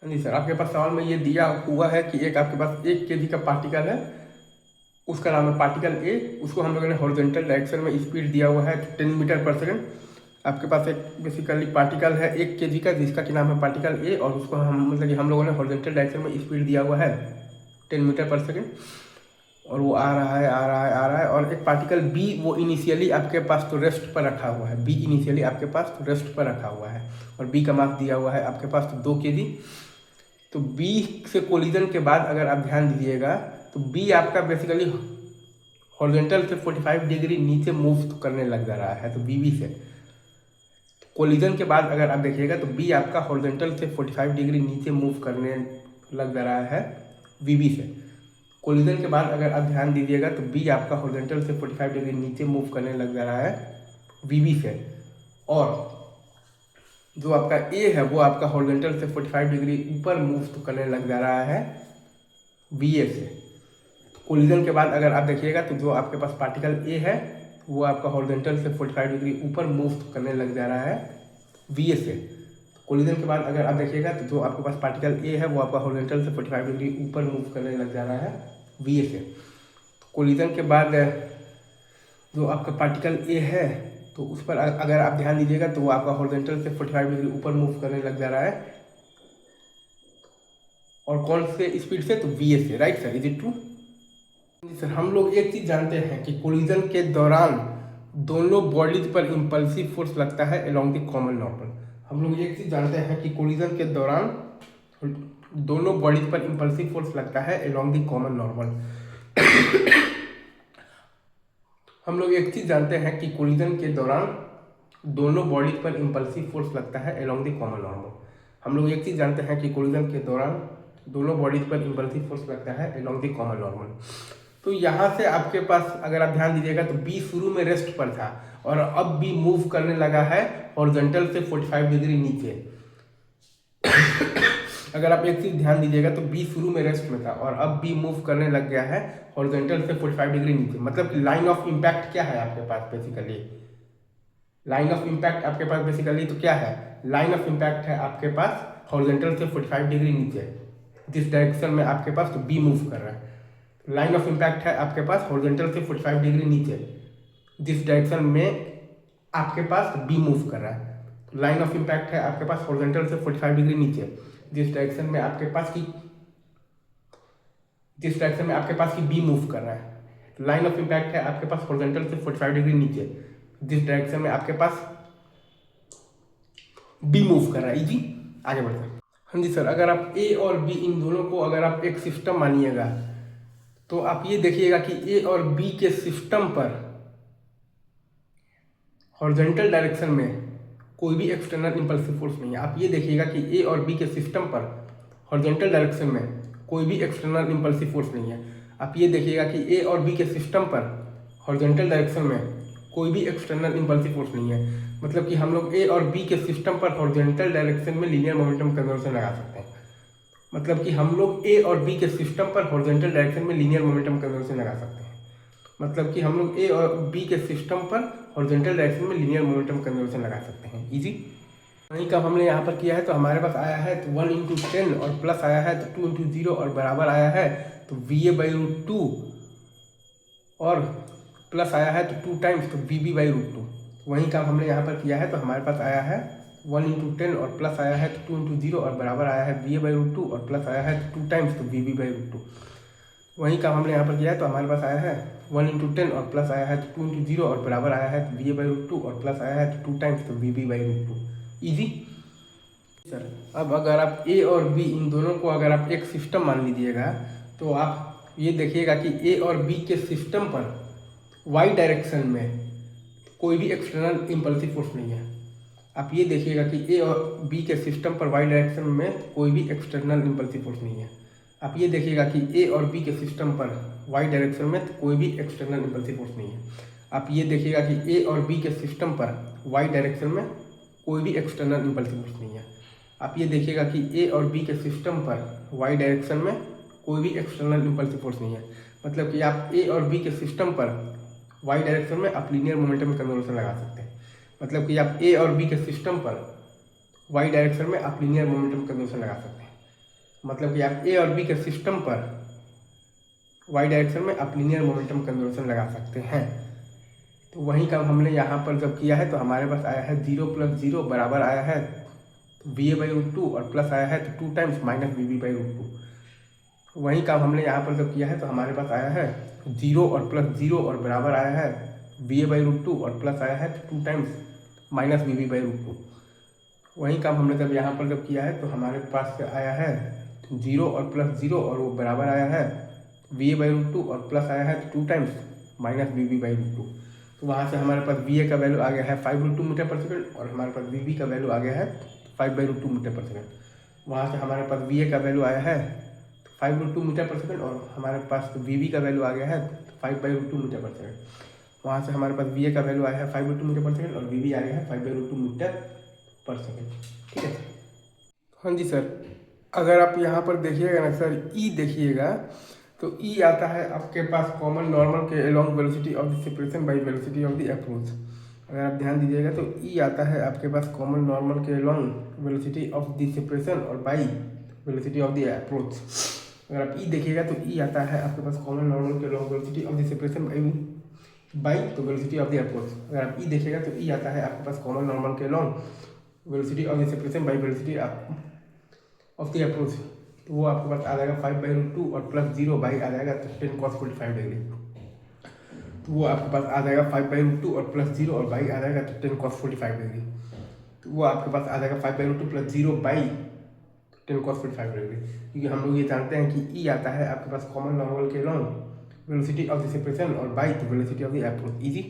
जी sir, आपके पास सवाल में ये दिया हुआ है कि एक आपके पास 1 kg का पार्टिकल है, उसका नाम है पार्टिकल ए। उसको हम लोगों ने हॉरिजॉन्टल डायरेक्शन में स्पीड दिया हुआ है 10 मीटर पर सेकंड। आपके पास एक बेसिकली पार्टिकल है 1 kg का, जिसका कि नाम है पार्टिकल ए, और उसको हम मतलब कि हम लोगों ने हॉरिजॉन्टल डायरेक्शन में स्पीड दिया हुआ है 10 मीटर पर सेकंड, और वो आ रहा है आ रहा है आ रहा है। और एक पार्टिकल बी, वो इनिशियली आपके पास तो रेस्ट पर रखा हुआ है, बी इनिशियली आपके पास तो रेस्ट पर रखा हुआ है, और बी का मास दिया हुआ है आपके पास तो 2 kg। तो बी से कोलिजन के बाद अगर आप ध्यान दीजिएगा तो बी आपका बेसिकली हॉरिजॉन्टल से 45 डिग्री नीचे मूव करने लग जा रहा है। तो बी से कोलिजन के बाद अगर आप देखिएगा तो बी आपका हॉरिजॉन्टल से 45 डिग्री नीचे मूव करने लग जा रहा है वीबी से। कोलिजन के बाद अगर आप ध्यान दीजिएगा तो बी आपका हॉरिजॉन्टल से 45 डिग्री नीचे मूव करने लग जा रहा है वीबी से, और जो आपका ए है वो आपका हॉरिजॉन्टल से 45 डिग्री ऊपर मूव तो करने लग जा रहा है बी ए से। कोलिजन के बाद अगर आप देखिएगा तो जो आपके पास पार्टिकल ए है वो आपका हॉरिजॉन्टल से 45 डिग्री ऊपर मूव करने लग जा रहा है वी ए से। कोलिजन के बाद अगर आप देखिएगा तो जो आपके पास पार्टिकल ए है वो आपका हॉरिजॉन्टल से 45 डिग्री ऊपर मूव करने लग जा रहा है वी ए से। कोलिजन के बाद जो आपका पार्टिकल ए है तो उस पर अगर आप ध्यान दीजिएगा तो वो आपका हॉरिजॉन्टल से 45 डिग्री ऊपर मूव करने लग जा रहा है, और कौन से स्पीड से? तो वी ए से। Right sir, is it true? Sir, हम लोग एक चीज जानते हैं कि कोलिजन के दौरान दोनों बॉडीज पर इम्पल्सिव फोर्स लगता है अलोंग द कॉमन नॉर्मल। हम लोग एक चीज जानते हैं कि कोलिजन के दौरान दोनों बॉडीज पर इम्पल्सिव फोर्स लगता है अलोंग द कॉमन नॉर्मल। हम लोग एक चीज जानते हैं कि कोलिजन के दौरान दोनों बॉडीज पर इम्पल्सिव फोर्स लगता है अलोंग द कॉमन नॉर्मल। हम लोग एक चीज जानते हैं कि कोलिजन के दौरान दोनों बॉडीज पर इम्पल्सिव फोर्स लगता है अलोंग द कॉमन नॉर्मल। तो यहाँ से आपके पास अगर आप ध्यान दीजिएगा तो बी शुरू में रेस्ट पर था, और अब बी मूव करने लगा है हॉरिजॉन्टल से 45 डिग्री नीचे। अगर आप एक चीज ध्यान दीजिएगा तो बी शुरू में रेस्ट में था और अब बी मूव करने लग गया है हॉरिजॉन्टल से 45 डिग्री नीचे। मतलब कि लाइन ऑफ इम्पैक्ट क्या है आपके पास बेसिकली? लाइन ऑफ इम्पैक्ट आपके पास बेसिकली तो क्या है? लाइन ऑफ इम्पैक्ट है आपके पास हॉरिजॉन्टल से 45 डिग्री नीचे, जिस डायरेक्शन में आपके पास तो बी मूव कर रहा है। लाइन ऑफ इम्पैक्ट है आपके पास हॉरिजॉन्टल से 45 डिग्री नीचे, जिस डायरेक्शन में आपके पास बी मूव कर रहा है। लाइन ऑफ इम्पैक्ट है आपके पास हॉरिजॉन्टल से 45 डिग्री नीचे, जिस डायरेक्शन में आपके पास की बी मूव कर रहा है। लाइन ऑफ इम्पैक्ट है आपके पास हॉरिजॉन्टल से 45 डिग्री नीचे, जिस डायरेक्शन में आपके पास बी मूव कर रहा है। इजी, आगे बढ़ते हैं। हाँ जी सर, अगर आप ए और बी इन दोनों को अगर आप एक सिस्टम मानिएगा तो आप ये देखिएगा कि ए और बी के सिस्टम पर हॉरिजॉन्टल डायरेक्शन में कोई भी एक्सटर्नल इंपल्सिव फोर्स नहीं है। आप ये देखिएगा कि ए और बी के सिस्टम पर हॉरिजॉन्टल डायरेक्शन में कोई भी एक्सटर्नल इंपल्सिव फोर्स नहीं है। आप ये देखिएगा कि ए और बी के सिस्टम पर हॉरिजॉन्टल डायरेक्शन में कोई भी एक्सटर्नल इंपल्सिव फोर्स नहीं है। मतलब कि हम लोग ए और बी के सिस्टम पर हॉरिजॉन्टल डायरेक्शन में लीनियर मोमेंटम कन्वर्जन लगा सकते हैं। मतलब कि हम लोग ए और बी के सिस्टम पर हॉरिजॉन्टल डायरेक्शन में लीनियर मोमेंटम कन्वर्जन लगा सकते हैं। मतलब कि हम लोग ए और बी के सिस्टम पर हॉरिजॉन्टल डायरेक्शन में लीनियर मोमेंटम कन्वर्जन लगा सकते हैं। इजी। वहीं का हमने यहाँ पर किया है तो हमारे पास आया है तो 1 × 10 और प्लस आया है तो 2 × 0 और बराबर आया है तो VA/√2 और प्लस आया है तो 2 टाइम्स तो VB/√2। वहीं काम हमने यहाँ पर किया है तो हमारे पास आया है 1 × 10 और प्लस आया है तो 2 × 0 और बराबर आया है VA/√2 और प्लस आया है तो 2 टाइम्स तो VB/√2। वहीं काम हमने यहाँ पर किया है तो हमारे पास आया है 1 × 10 और प्लस आया है तो 2 × 0 और बराबर आया है तो VA/√2 और प्लस आया है तो 2 टाइम्स तो VB/√2। Easy sir. अब अगर आप ए और बी इन दोनों को अगर आप एक सिस्टम मान लीजिएगा तो आप ये देखिएगा कि ए और बी के सिस्टम पर वाई डायरेक्शन में कोई भी एक्सटर्नल इम्पल्सिव फोर्स नहीं है। आप ये देखिएगा कि ए और बी के सिस्टम पर वाई डायरेक्शन में कोई भी एक्सटर्नल इम्पल्सिव फोर्स नहीं है। आप ये देखिएगा कि ए और बी के सिस्टम पर वाई डायरेक्शन में कोई भी एक्सटर्नल इम्पल्सिव फोर्स नहीं है। आप ये देखिएगा कि ए और बी के सिस्टम पर वाई डायरेक्शन में कोई भी एक्सटर्नल इम्पल्सिव फोर्स नहीं है। आप ये देखिएगा कि ए और बी के सिस्टम पर वाई डायरेक्शन में कोई भी एक्सटर्नल इम्पल्सिव फोर्स नहीं है। मतलब कि आप ए और बी के सिस्टम पर वाई डायरेक्शन में आप लीनियर मोमेंटम कन्वर्जन लगा सकते हैं। मतलब कि आप ए और बी के सिस्टम पर वाई डायरेक्शन में आप लीनियर मोमेंटम कन्वर्जन लगा सकते हैं। मतलब कि आप ए और बी के सिस्टम पर वाई डायरेक्शन में आप लीनियर मोमेंटम कन्जर्वेशन लगा सकते हैं। तो वही काम हमने यहाँ पर जब किया है तो हमारे पास आया है 0 + 0 बराबर आया है VA/√2 और प्लस आया है तो 2 टाइम्स -VB/√2। वही काम हमने यहाँ पर जब किया है तो हमारे पास आया है 0 और +0 और बराबर आया है VA/√2 और प्लस आया है तो 2 टाइम्स -VB/√2। वही काम हमने जब यहाँ पर जब किया है तो हमारे पास से आया है 0 और +0 और वो बराबर आया है VA/√2 और प्लस आया है तो 2 टाइम्स -VB/√2। तो वहाँ से हमारे पास VA का वैल्यू आ गया है 5/2 मीटर पर सेकंड और हमारे पास VB का वैल्यू आ गया है 5/2 मीटर पर सेकंड। वहाँ से हमारे पास VA का वैल्यू आया है 5/2 मीटर पर सेकंड और हमारे पास VB का वैल्यू आ गया है 5/2 मीटर पर सेकंड। वहाँ से हमारे पास VA का वैल्यू आया है 5/2 मीटर पर सेकंड और VB आ गया है 5/2 मीटर पर सेकंड। ठीक है। हाँ जी सर, अगर आप यहाँ पर देखिएगा ना सर, ई देखिएगा तो ई आता है आपके पास कॉमन नॉर्मल के along velocity of the separation by velocity of the approach. अगर आप ध्यान दीजिएगा तो ई आता है आपके पास कॉमन नॉर्मल के along velocity of the separation और by velocity of the approach. अगर आप ई देखिएगा तो ई आता है आपके पास कॉमन नॉर्मल के along velocity of the separation by तो वेलोसिटी ऑफ द अप्रोच। अगर आप ई देखिएगा तो ई आता है आपके पास कॉमन नॉर्मल के along velocity of the separation by velocity of the approach. तो वो आपके पास आ जाएगा 5/2 और +0 बाई आ जाएगा तो 10 cos 45 डिग्री। तो वो आपके पास आ जाएगा 5/2 और +0 और बाई आ जाएगा तो 10 cos 45 डिग्री। तो वो आपके पास आ जाएगा 5/2 +0 बाई 10 cos 45 डिग्री। क्योंकि हम लोग ये जानते हैं कि ई आता है आपके पास कॉमन नॉर्मल के long velocity of the separation और बाई तो velocity of the approach. Easy.